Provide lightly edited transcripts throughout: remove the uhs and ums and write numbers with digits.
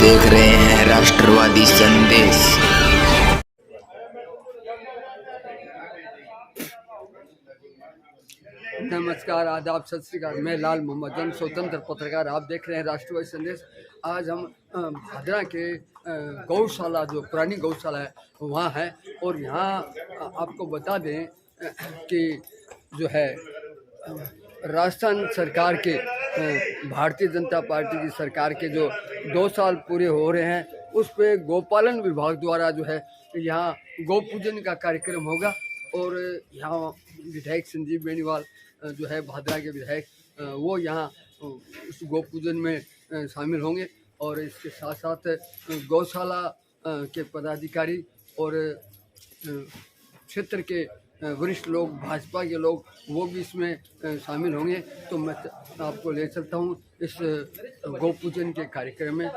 देख रहे हैं राष्ट्रवादी संदेश। नमस्कार, आदाब, सत श्री अकाल। मैं लाल मोहम्मद जन, स्वतंत्र पत्रकार। आप देख रहे हैं राष्ट्रवादी संदेश। आज हम भादरा के गौशाला, जो पुरानी गौशाला है वहाँ है, और यहाँ आपको बता दें कि जो है राजस्थान सरकार के भारतीय जनता पार्टी की सरकार के जो 2 साल पूरे हो रहे हैं, उस पे गौपालन विभाग द्वारा जो है यहाँ गौ पूजन का कार्यक्रम होगा। और यहाँ विधायक संजीव बेनीवाल जो है भादरा के विधायक, वो यहाँ उस गौ पूजन में शामिल होंगे। और इसके साथ साथ गौशाला के पदाधिकारी और क्षेत्र के वरिष्ठ लोग, भाजपा के लोग, वो भी इसमें शामिल होंगे। तो मैं आपको ले चलता हूँ इस गौ पूजन के कार्यक्रम में,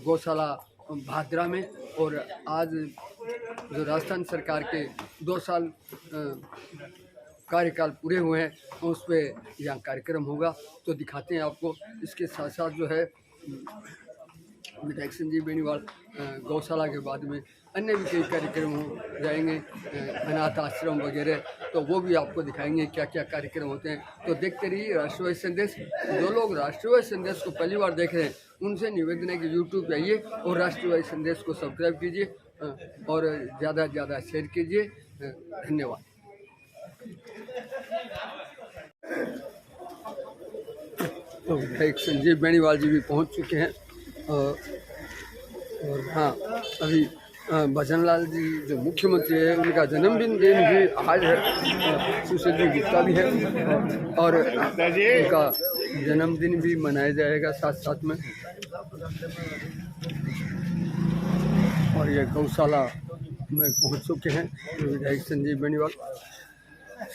गौशाला भादरा में। और आज जो राजस्थान सरकार के 2 साल कार्यकाल पूरे हुए हैं, उस पर यहाँ कार्यक्रम होगा, तो दिखाते हैं आपको। इसके साथ साथ जो है विधायक संजीव बेनीवाल गौशाला के बाद में अन्य भी कई कार्यक्रम हो जाएंगे, अनाथ आश्रम वगैरह, तो वो भी आपको दिखाएंगे क्या क्या कार्यक्रम होते हैं। तो देखते रहिए राष्ट्रवादी संदेश। जो लोग राष्ट्रवादी संदेश को पहली बार देख रहे हैं, उनसे निवेदन है कि यूट्यूब पे आइए और राष्ट्रवादी संदेश को सब्सक्राइब कीजिए और ज़्यादा से ज़्यादा शेयर कीजिए। धन्यवाद। तो विधायक संजीव बेनीवाल जी भी पहुंच चुके हैं। और हाँ, अभी भजनलाल जी जो मुख्यमंत्री है, उनका जन्मदिन भी आज है। सुशील जी गुप्ता भी है और उनका जन्मदिन भी मनाया जाएगा साथ साथ में। और ये गौशाला में पहुंच चुके हैं विधायक संजीव बेनीवाल,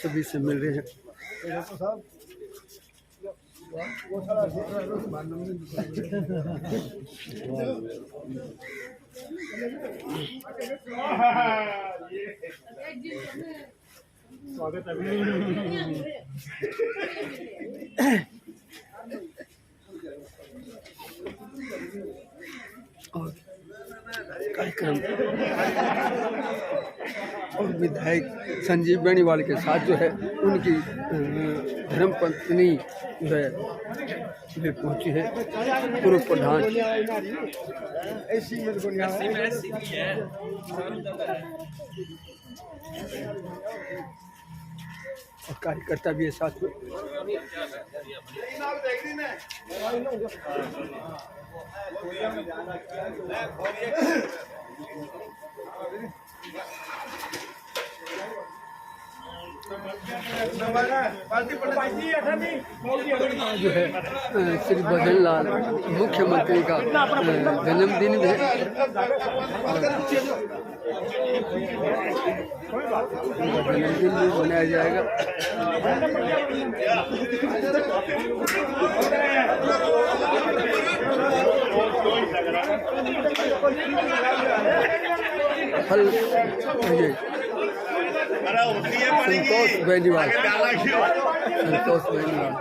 सभी से मिल रहे हैं। स्वागत और कार्यक्रम और विधायक संजीव बेनीवाल के साथ जो है उनकी धर्मपत्नी जो है वे पहुंची है, पूर्व प्रधान। और कार्यकर्ता भी है साथ में। जो है श्री भजनलाल मुख्यमंत्री का जन्मदिन भी है। जन्मदिन भी मनाया जाएगा। फल संतोष बेनीवाल, संतोष बेनीवाल।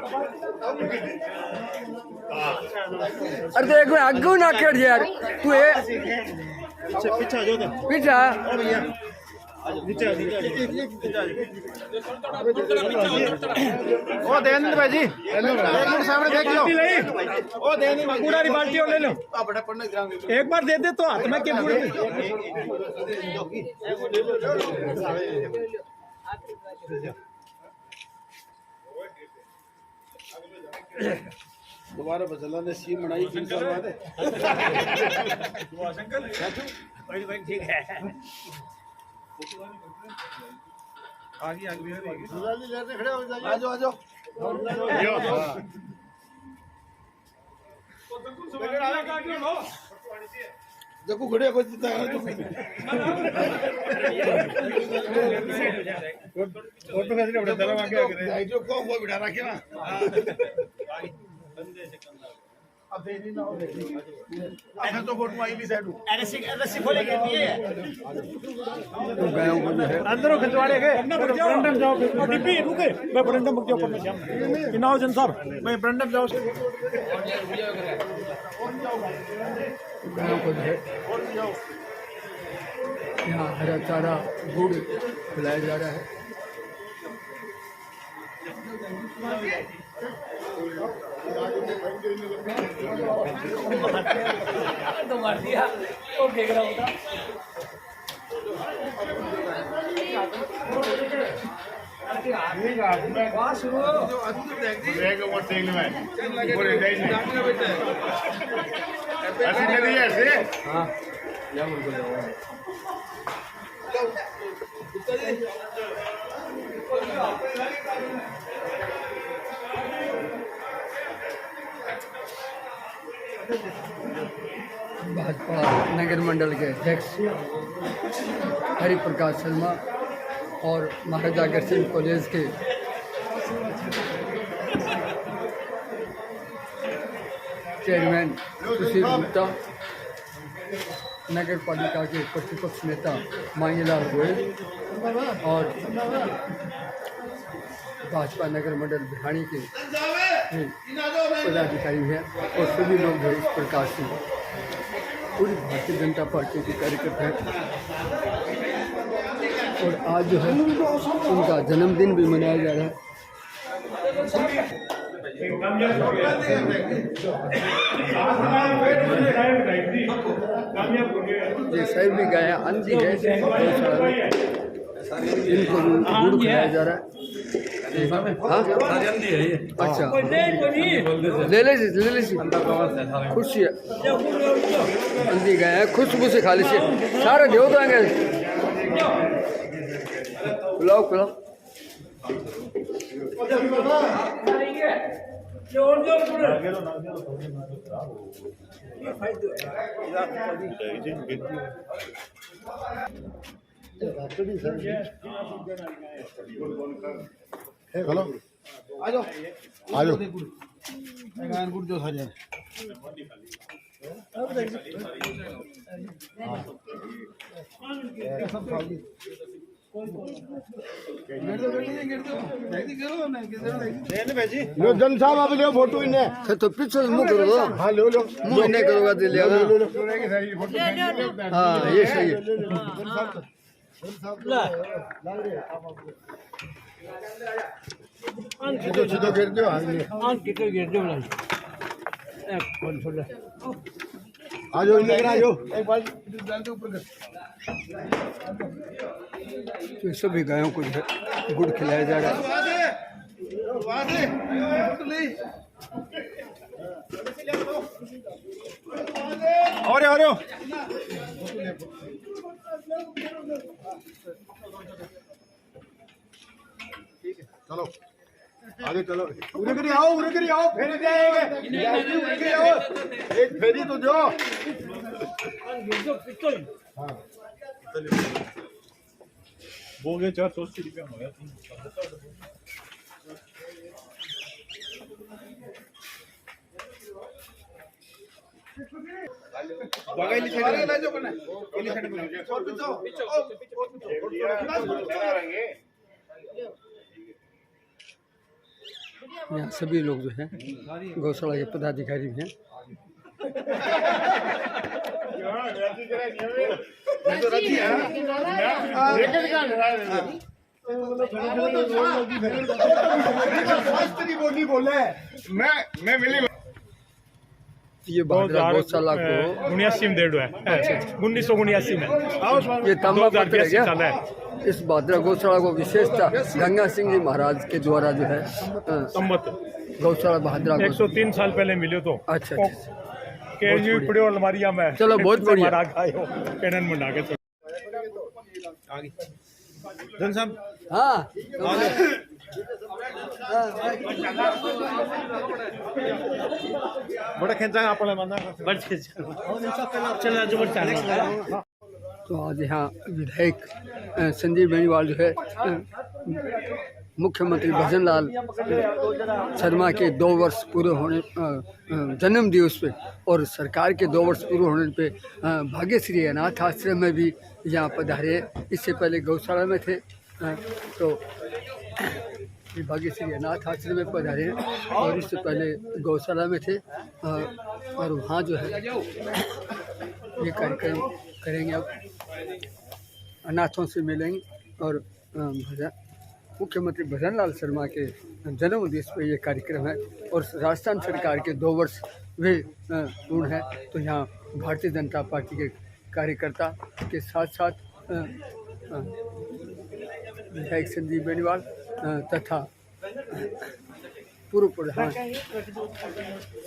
अरे देखो आगू ना कर यार, तू है पीछा जो पीछा ओ दयानंद भाई जी, एक मिनट सामने देख लो। ओ दयानंद कूड़ा री बाल्टी ले लो, एक बार दे दे तो हाथ में के कूड़े दोबारा बचला ने सी मनाई 3 साल बाद है। ठीक है, आगे खड़े हो जाइए। आ जाओ देखो खड़े कोई देता है तो फोटो कैसे बड़ा दरवा आगे जो को वो बिठा रखे ना। अब देनी ना हो देखिए तो फोटो आई भी साइड रस्सी खोले के लिए अंदर खिंचवाड़े के ब्रंडम जाओ डिब्बी रुके मैं ब्रंडम मुक्त ऊपर में जाऊं इनाओ जन साहब मैं ब्रंडम जाओ गायों को जो है यहाँ हरा चारा गुड़ खिलाया जा रहा है। भाजपा नगर मंडल के अध्यक्ष हरिप्रकाश शर्मा और महाराजा अग्रसेन कॉलेज के चेयरमैन सुशील गुप्ता, नगर पालिका के प्रतिपक्ष नेता मांगीलाल गोयल और भाजपा नगर मंडल भिवानी के पदाधिकारी हैं और सभी लोग जो इस प्रकार से पूरी भारतीय जनता पार्टी के कार्यकर्ता हैं। और आज जो है उनका जन्मदिन भी मनाया जा रहा है। ये सही भी गए हैं, अन भी गए, इनको गुड़ खिलाया जा रहा है। हाँ अच्छा, ले लीजिए खुशी है। अंधी गए हैं, खुशबू से खा लीजिए, सारे देव तो आएंगे। पिलाओ पिलाओ। हेलो आ जाओ गुड़ जो सारे जन साहब आप लियो फोटो इन्हें तो पीछे मुँह करो, हाँ लो मुँह इन्हें करोगा तो ले हाँ ये सही है। सीधो घेर दो आ जाओ इन्हें आ जाओ एक बार डाल दो ऊपर। तो सभी गायों को गुड़ खिलाया जा रहा है। और चलो आगे चलो, उरे करी आओ फेरी जाएंगे, एक फेरी तो दो। हाँ वो गए 480 रुपया हो गया। यहाँ सभी लोग जो हैं गौशाला के पदाधिकारी हैं। मैं मिली ये भादरा गौशाला को 79 में डेढ़ है 1979 में ये तांबा पत्र है क्या? इस भादरा गौशाला को विशेषता गंगा सिंह जी महाराज के द्वारा जो है गौशाला भादरा 103 साल पहले मिले तो अच्छा पड़े अलमारिया में। चलो बहुत बढ़िया। बना के जन साहब हाँ बड़ा खेचा आपने माना तो आज यहाँ विधायक संजीव बेनीवाल जो है मुख्यमंत्री भजनलाल शर्मा के 2 वर्ष पूरे होने जन्म दिवस पे और सरकार के 2 वर्ष पूरे होने पे भाग्यश्री अनाथ आश्रम में भी यहाँ पधारे। इससे पहले गौशाला में थे तो भाग्यश्री अनाथ आश्रम में पधारे और इससे पहले गौशाला में थे और वहाँ जो है ये कार्यक्रम करेंगे। अब अनाथों से मिलेंगे और मुख्यमंत्री भजन लाल शर्मा के जन्म दिवस पर ये कार्यक्रम है और राजस्थान सरकार के 2 वर्ष वे पूर्ण है। तो यहाँ भारतीय जनता पार्टी के कार्यकर्ता के साथ साथ विधायक संजीव बेनीवाल तथा पूर्व प्रधान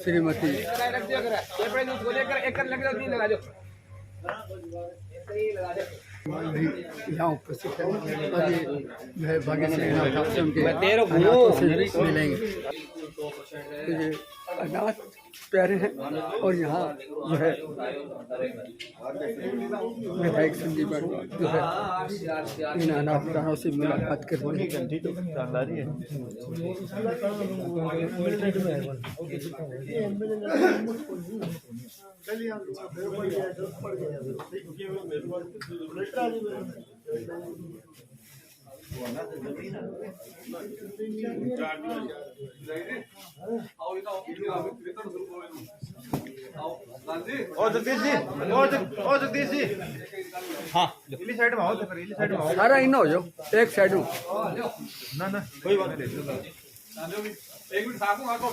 श्रीमती यहाँ उपस्थित है और ये जो है भाग्यश्री अनाथ आश्रम के अनाथों से मिलेंगे। तो ये अनाथ प्यारे हैं और यहाँ जो है विधायक संजीव बेनीवाल जो है इन अनाथ प्राणों से मुलाकात कर रहे हैं। जगदीश जी हाँ इली साइड में आओ तो इली साइड में आओ सारा इन हो जाओ एक साइड में ना ना कोई बात नहीं एक मिनट साथ में आको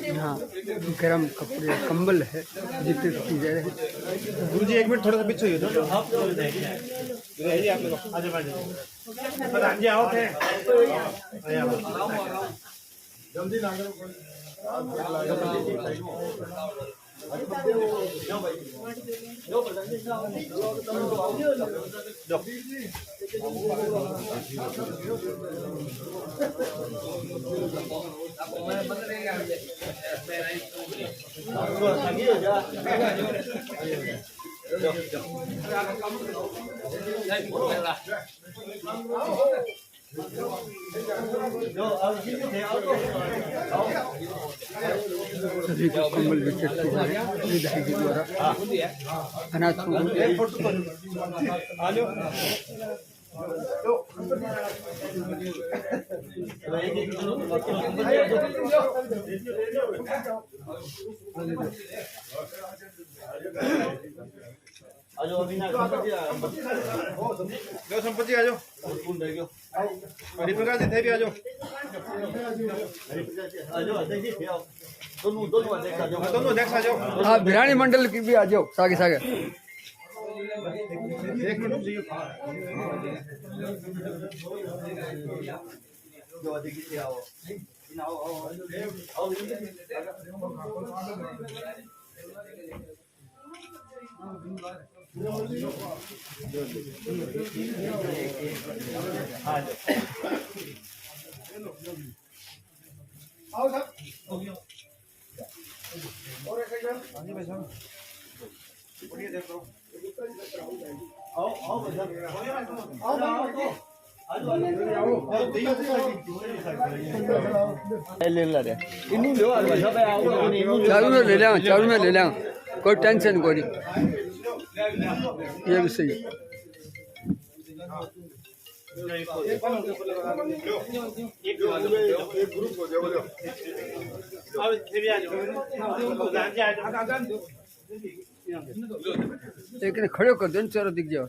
यहाँ गर्म कपड़े कंबल है वितरित की जा रही है। गुरु जी 1 मिनट थोड़ा सा पीछे हो जाओ आप लोग प्रधान जी आओ थे जल्दी ना सभी को कंबल वितरित किए जा रहे हैं विधायक जी द्वारा अनाथों को। संपत्ति आ जाओ हरिप्रकाश जी थे भी आ जाओ दोनों अध्यक्ष आ जाओ हाँ भिरानी मंडल की भी आ जाओ सागे सागे। 1 मिनट आओ साहब और एक भाई साहब बढ़िया देख लो आओ आओ चालू में ले लें कोई टेंशन कोई नहीं ये भी सही है। एक ने खड़े कर दो चारों दिख जाओ।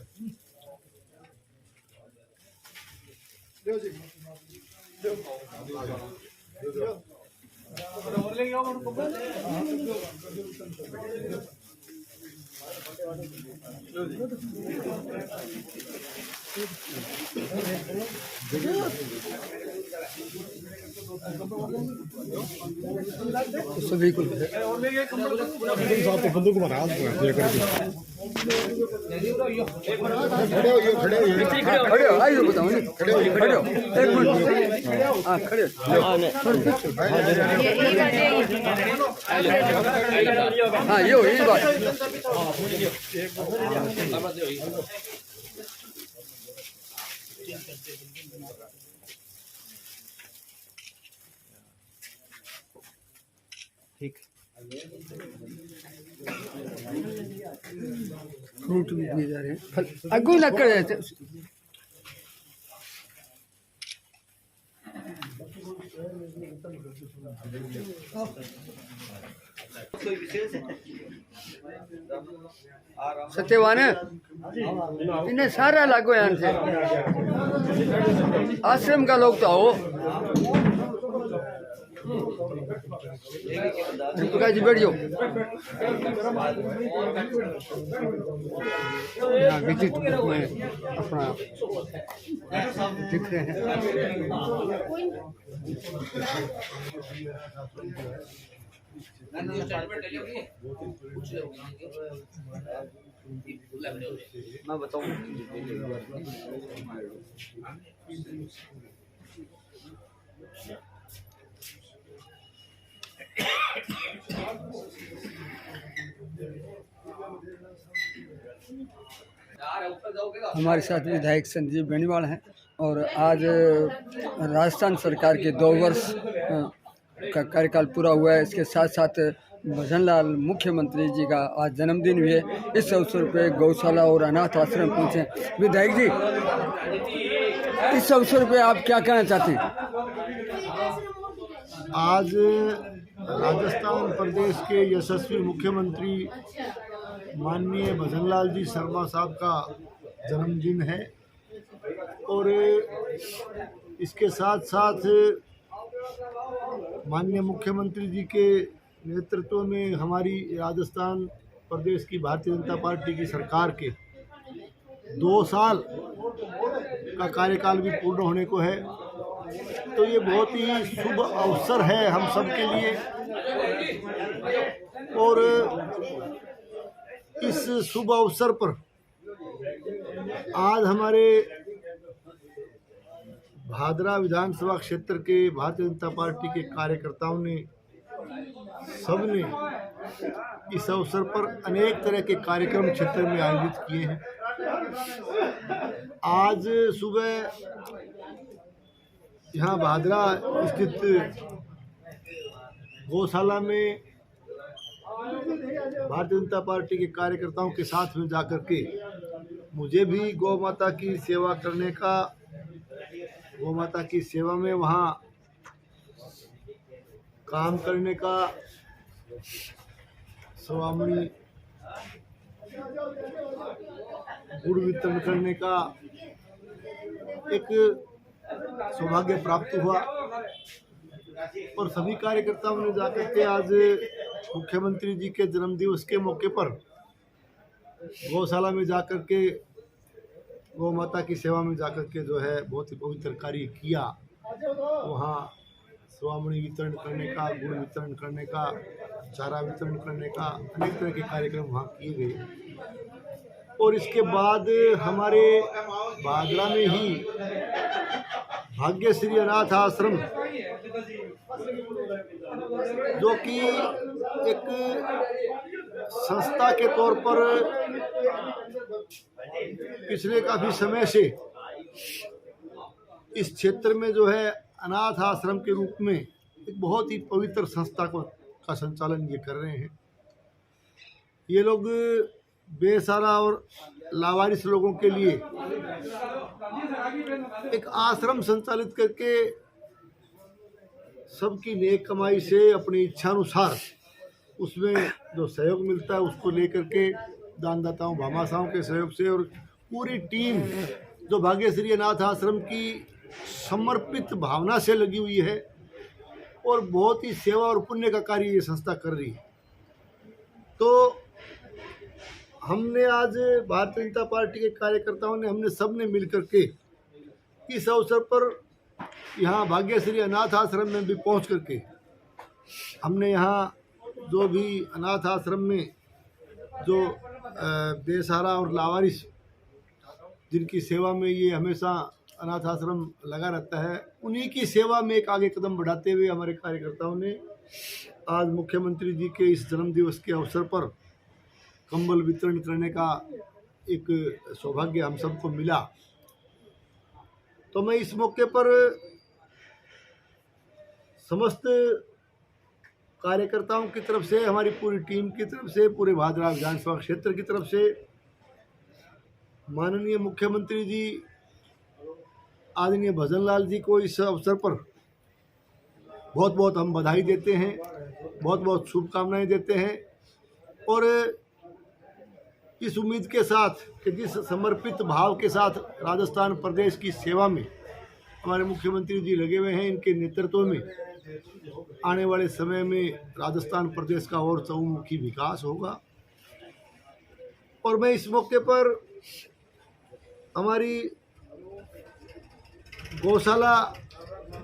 सभी को बंदूक मारा खड़े हो आइए बताओ खड़े हो एक मिनट हाँ खड़े हाँ ये बात ठीक फ्रूट भी दिए जा रहे हैं फल अगू न कर जाते सत्यवान इन्हें सारा लागो यहाँ से आश्रम का लोग तो आओ दीपिका जी बैठ जाओ। यहाँ विजिट बुक में अपना दिख रहे हैं। मैं बताऊँ हमारे साथ विधायक संजीव बेनीवाल हैं और आज राजस्थान सरकार के 2 वर्ष का कार्यकाल पूरा हुआ है। इसके साथ साथ भजनलाल मुख्यमंत्री जी का आज जन्मदिन भी है। इस अवसर पे गौशाला और अनाथ आश्रम पहुँचे। विधायक जी, इस अवसर पे आप क्या कहना चाहते हैं? आज राजस्थान प्रदेश के यशस्वी मुख्यमंत्री माननीय भजनलाल जी शर्मा साहब का जन्मदिन है और इसके साथ साथ माननीय मुख्यमंत्री जी के नेतृत्व में हमारी राजस्थान प्रदेश की भारतीय जनता पार्टी की सरकार के 2 साल का कार्यकाल भी पूर्ण होने को है। तो ये बहुत ही शुभ अवसर है हम सब के लिए और इस शुभ अवसर पर आज हमारे भादरा विधानसभा क्षेत्र के भारतीय जनता पार्टी के कार्यकर्ताओं ने सबने इस अवसर पर अनेक तरह के कार्यक्रम क्षेत्र में आयोजित किए हैं। आज सुबह यहाँ भादरा स्थित गौशाला में भारतीय जनता पार्टी के कार्यकर्ताओं के साथ में जाकर के मुझे भी गौ माता की सेवा करने का, गौ माता की सेवा में वहाँ काम करने का, स्वामणी गुड़ वितरण करने का एक सौभाग्य प्राप्त हुआ और सभी कार्यकर्ताओं ने जाकर के आज मुख्यमंत्री जी के जन्मदिवस के मौके पर गौशाला में जाकर के गौ माता की सेवा में जाकर के जो है बहुत ही पवित्र कार्य किया। वहाँ स्वामणी वितरण करने का, गुड़ वितरण करने का, चारा वितरण करने का अनेक तरह के कार्यक्रम वहाँ किए गए और इसके बाद हमारे भादरा में ही भाग्यश्री अनाथ आश्रम जो कि एक संस्था के तौर पर पिछले काफी समय से इस क्षेत्र में जो है अनाथ आश्रम के रूप में एक बहुत ही पवित्र संस्था का संचालन ये कर रहे हैं। ये लोग बेसहारा और लावारिस लोगों के लिए एक आश्रम संचालित करके सबकी नेक कमाई से अपनी इच्छानुसार उसमें जो सहयोग मिलता है उसको लेकर के दानदाताओं भामाशाहों के सहयोग से और पूरी टीम जो भाग्यश्री अनाथ आश्रम की समर्पित भावना से लगी हुई है और बहुत ही सेवा और पुण्य का कार्य ये संस्था कर रही है। तो हमने आज भारतीय जनता पार्टी के कार्यकर्ताओं ने हमने सबने मिलकर के इस अवसर पर यहाँ भाग्यश्री अनाथ आश्रम में भी पहुँच करके हमने यहाँ जो भी अनाथ आश्रम में जो बेसहारा और लावारिस जिनकी सेवा में ये हमेशा अनाथ आश्रम लगा रहता है, उन्हीं की सेवा में एक आगे कदम बढ़ाते हुए हमारे कार्यकर्ताओं ने आज मुख्यमंत्री जी के इस जन्मदिवस के अवसर पर कंबल वितरण करने का एक सौभाग्य हम सबको मिला। तो मैं इस मौके पर समस्त कार्यकर्ताओं की तरफ से, हमारी पूरी टीम की तरफ से, पूरे भादरा विधानसभा क्षेत्र की तरफ से माननीय मुख्यमंत्री जी आदरणीय भजनलाल जी को इस अवसर पर बहुत बहुत हम बधाई देते हैं, बहुत बहुत शुभकामनाएं देते हैं और इस उम्मीद के साथ कि जिस समर्पित भाव के साथ राजस्थान प्रदेश की सेवा में हमारे मुख्यमंत्री जी लगे हुए हैं, इनके नेतृत्व में आने वाले समय में राजस्थान प्रदेश का और चहुमुखी विकास होगा। और मैं इस मौके पर हमारी गौशाला,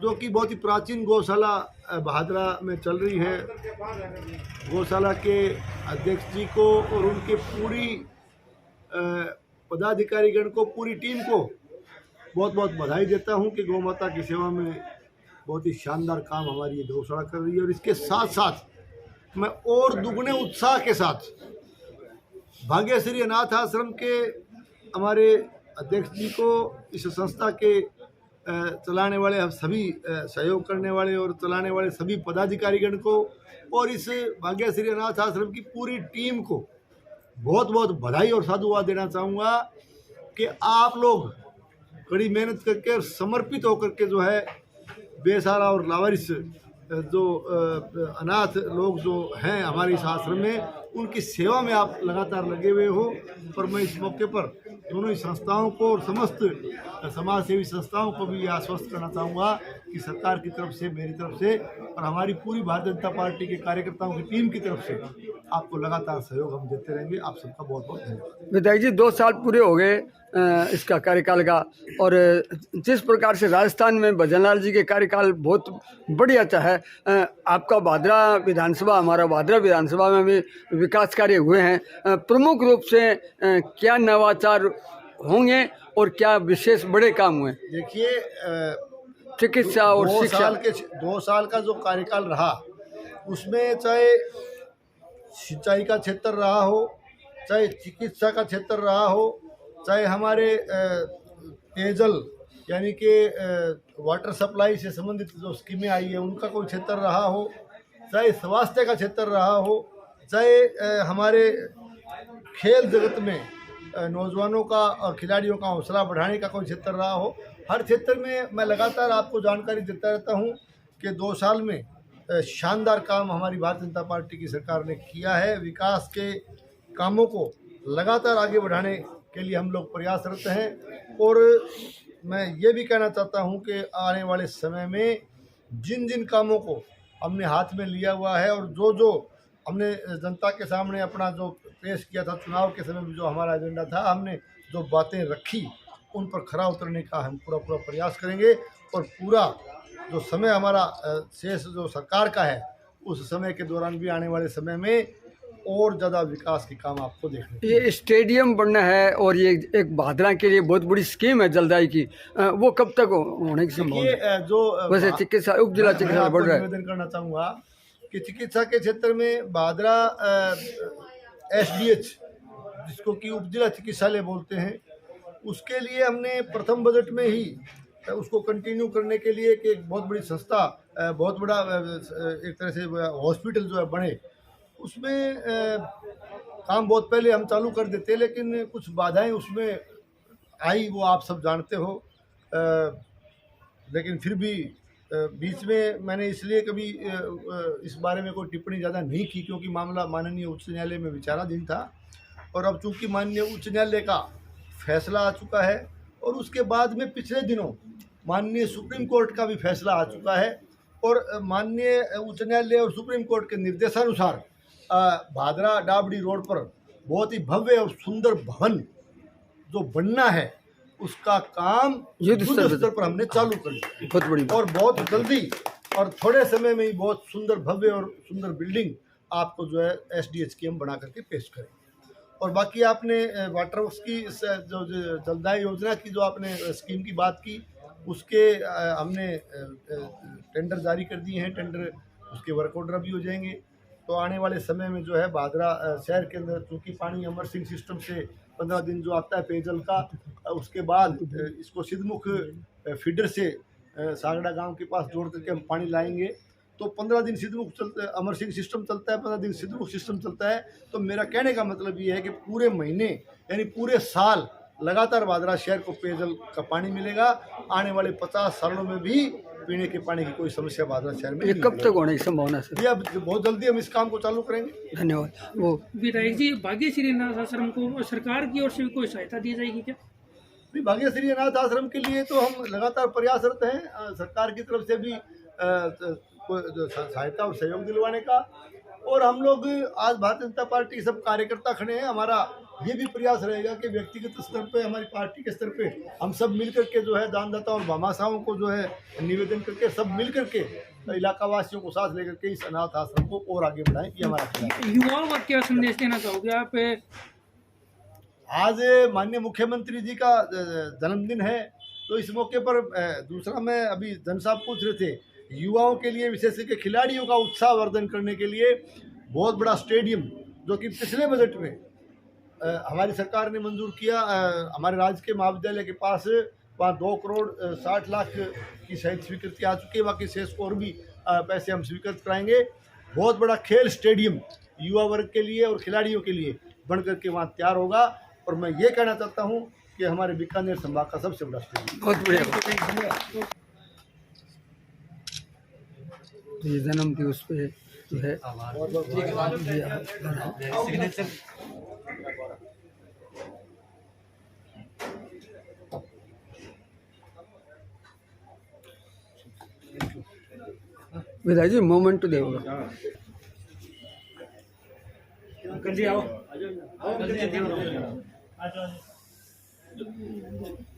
जो कि बहुत ही प्राचीन गौशाला भादरा में चल रही है, गौशाला के अध्यक्ष जी को और उनके पूरी पदाधिकारीगण को, पूरी टीम को बहुत बहुत बधाई देता हूं कि गौ माता की सेवा में बहुत ही शानदार काम हमारी ये गौशाला कर रही है। और इसके साथ साथ मैं और दुगने उत्साह के साथ भाग्यश्री अनाथ आश्रम के हमारे अध्यक्ष जी को, इस संस्था के चलाने वाले सभी सहयोग करने वाले और चलाने वाले सभी पदाधिकारीगण को और इस भाग्यश्री अनाथ आश्रम की पूरी टीम को बहुत बहुत बधाई और साधुवाद देना चाहूँगा कि आप लोग कड़ी मेहनत करके और समर्पित होकर के जो है बेसहारा और लावारिस जो अनाथ लोग जो हैं हमारे इस आश्रम में, उनकी सेवा में आप लगातार लगे हुए हो। और मैं इस मौके पर दोनों ही संस्थाओं को और समस्त समाज सेवी संस्थाओं को भी आश्वस्त करना चाहूँगा कि सरकार की तरफ से, मेरी तरफ से और हमारी पूरी भारतीय जनता पार्टी के कार्यकर्ताओं की टीम की तरफ से आपको लगातार सहयोग हम देते रहेंगे। आप सबका बहुत बहुत धन्यवाद। विधायक जी, 2 साल पूरे हो गए इसका कार्यकाल का, और जिस प्रकार से राजस्थान में भजनलाल जी के कार्यकाल बहुत बढ़िया है, आपका भादरा विधानसभा, हमारा भादरा विधानसभा में भी विकास कार्य हुए हैं। प्रमुख रूप से क्या नवाचार होंगे और क्या विशेष बड़े काम हुए? देखिए, चिकित्सा और शिक्षा, 2 साल का जो कार्यकाल रहा उसमें चाहे सिंचाई का क्षेत्र रहा हो, चाहे चिकित्सा का क्षेत्र रहा हो, चाहे हमारे पेयजल यानी कि वाटर सप्लाई से संबंधित जो स्कीमें आई है उनका कोई क्षेत्र रहा हो, चाहे स्वास्थ्य का क्षेत्र रहा हो, चाहे हमारे खेल जगत में नौजवानों का और खिलाड़ियों का हौसला बढ़ाने का कोई क्षेत्र रहा हो, हर क्षेत्र में मैं लगातार आपको जानकारी देता रहता हूं कि 2 साल में शानदार काम हमारी भारतीय जनता पार्टी की सरकार ने किया है। विकास के कामों को लगातार आगे बढ़ाने के लिए हम लोग प्रयासरत हैं। और मैं ये भी कहना चाहता हूं कि आने वाले समय में जिन जिन कामों को हमने हाथ में लिया हुआ है और जो जो हमने जनता के सामने अपना जो पेश किया था चुनाव के समय में, जो हमारा एजेंडा था, हमने जो बातें रखी उन पर खरा उतरने का हम पूरा प्रयास करेंगे। और पूरा जो समय हमारा शेष जो सरकार का है उस समय के दौरान भी आने वाले समय में और ज़्यादा विकास के काम आपको देखने। ये स्टेडियम बनना है और ये एक भादरा के लिए बहुत बड़ी स्कीम है जल्दाई की, वो कब तक होने की संभावना है? जो वैसे चिकित्सा, उप जिला चिकित्सा बढ़ रहा है। निवेदन करना चाहूँगा कि चिकित्सा के क्षेत्र में भादरा SDH, जिसको कि उप जिला चिकित्सालय बोलते हैं, उसके लिए हमने प्रथम बजट में ही उसको कंटिन्यू करने के लिए कि एक बहुत बड़ी संस्था, बहुत बड़ा एक तरह से हॉस्पिटल जो है बने, उसमें काम बहुत पहले हम चालू कर देते, लेकिन कुछ बाधाएं उसमें आई, वो आप सब जानते हो। लेकिन फिर भी बीच में मैंने इसलिए कभी इस बारे में कोई टिप्पणी ज़्यादा नहीं की क्योंकि मामला माननीय उच्च न्यायालय में विचाराधीन था। और अब चूँकि माननीय उच्च न्यायालय का फैसला आ चुका है और उसके बाद में पिछले दिनों माननीय सुप्रीम कोर्ट का भी फैसला आ चुका है और माननीय उच्च न्यायालय और सुप्रीम कोर्ट के निर्देशानुसार भादरा डाबड़ी रोड पर बहुत ही भव्य और सुंदर भवन जो बनना है उसका काम युद्ध स्तर पर हमने चालू कर दिया, बहुत बड़ी और बहुत जल्दी और थोड़े समय में ही बहुत सुंदर भव्य और सुंदर बिल्डिंग आपको जो है SDH की हम बना करके पेश करेंगे। और बाकी आपने वाटर वर्क्स की जो जलदाय योजना की जो आपने स्कीम की बात की, उसके हमने टेंडर जारी कर दिए हैं, टेंडर उसके वर्क ऑर्डर भी हो जाएंगे। तो आने वाले समय में जो है भादरा शहर के अंदर चूँकि पानी अमर सिंह सिस्टम से 15 दिन जो आता है पेयजल का, उसके बाद इसको सिद्धमुख फीडर से सागड़ा गांव के पास जोड़ करके हम पानी लाएंगे। तो 15 दिन सिद्धमुख चलता है, अमर सिंह सिस्टम चलता है, 15 दिन सिद्धमुख सिस्टम चलता है। तो मेरा कहने का मतलब ये है कि पूरे महीने यानी पूरे साल लगातार भादरा शहर को पेयजल का पानी मिलेगा। आने वाले 50 सालों में भी पीने के पानी की कोई समस्या भादरा शहर में ये नहीं कब तक होने की संभावना है सर? ये अब बहुत जल्दी हम इस काम को चालू करेंगे। धन्यवाद। वो विधायक जी, भाग्यश्री अनाथ आश्रम को सरकार की ओर से कोई सहायता दी जाएगी क्या? भाग्यश्री अनाथ आश्रम के लिए तो हम लगातार प्रयासरत हैं सरकार की तरफ से भी सहायता और सहयोग दिलवाने का। और हम लोग आज भारतीय जनता पार्टी सब कार्यकर्ता खड़े हैं। हमारा ये भी प्रयास रहेगा कि व्यक्तिगत स्तर पे, हमारी पार्टी के स्तर पे हम सब मिल करके जो है दानदाता और भामाशाहों को जो है निवेदन करके सब मिल करके इलाका वासियों को साथ लेकर के इस अनाथ आश्रम को और आगे बढ़ाएं। ये हमारा युवाओं को क्या संदेश देना चाहोगे आप? आज माननीय मुख्यमंत्री जी का जन्मदिन है, तो इस मौके पर दूसरा मैं अभी जन साहब पूछ रहे थे, युवाओं के लिए विशेष करके खिलाड़ियों का उत्साह वर्धन करने के लिए बहुत बड़ा स्टेडियम जो कि पिछले बजट में हमारी सरकार ने मंजूर किया। हमारे राज्य के महाविद्यालय के पास वहाँ 2 करोड़ 60 लाख की शायद स्वीकृति आ चुकी है। बाकी शेष को और भी पैसे हम स्वीकृत कराएंगे। बहुत बड़ा खेल स्टेडियम युवा वर्ग के लिए और खिलाड़ियों के लिए बन करके वहाँ तैयार होगा। और मैं ये कहना चाहता हूँ कि हमारे बीकानेर संभाग का सबसे बड़ा स्टेडियम। बहुत बढ़िया। ये जन्म दिवस पे जो है विधायक जी मोमेंट देगा। अंकल जी आओ।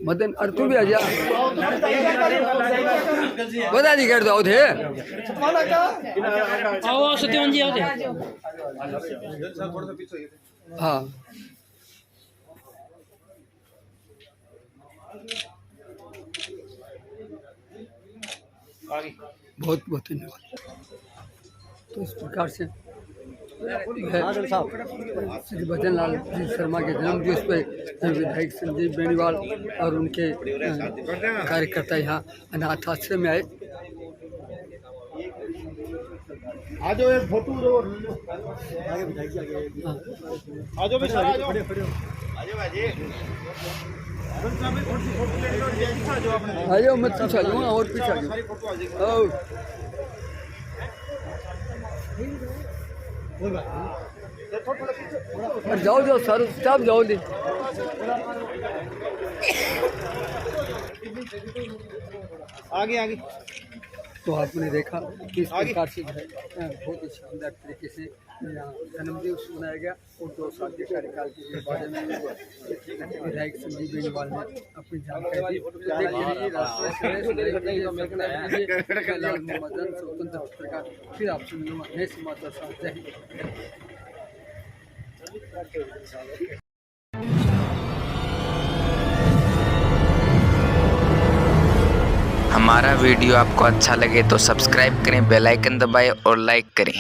मदन अरे तू भी आ जा। बता दी कर दो थे। आओ सत्यवान जी, आओ। हाँ बहुत बहुत धन्यवाद। तो इस प्रकार से श्री भजन लाल जी शर्मा के जन्म दिवस पर विधायक संजीव बेनीवाल और उनके कार्यकर्ता यहाँ अनाथ आश्रम में आए। आ जाओ एक फोटो लो। आ जाओ बेटा, आ जाओ। आ जाओ मत पीछे आ जाओ और पीछे आ जाओ। जाओ जाओ सर सब जाओ दी। आगे आगे। तो आपने देखा कि इस प्रकार से जो है बहुत ही शानदार तरीके से यहाँ जन्मदिवस मनाया गया। और 2 साल के कार्यकाल के बारे में विधायक संजीव बेनीवाल ने अपनी जानकारी स्वतंत्र पत्रकार। फिर आपसे मिलूंगा नए समाचार साथ। जय हिंद। हमारा वीडियो आपको अच्छा लगे तो सब्सक्राइब करें, बेल आइकन दबाएं और लाइक करें।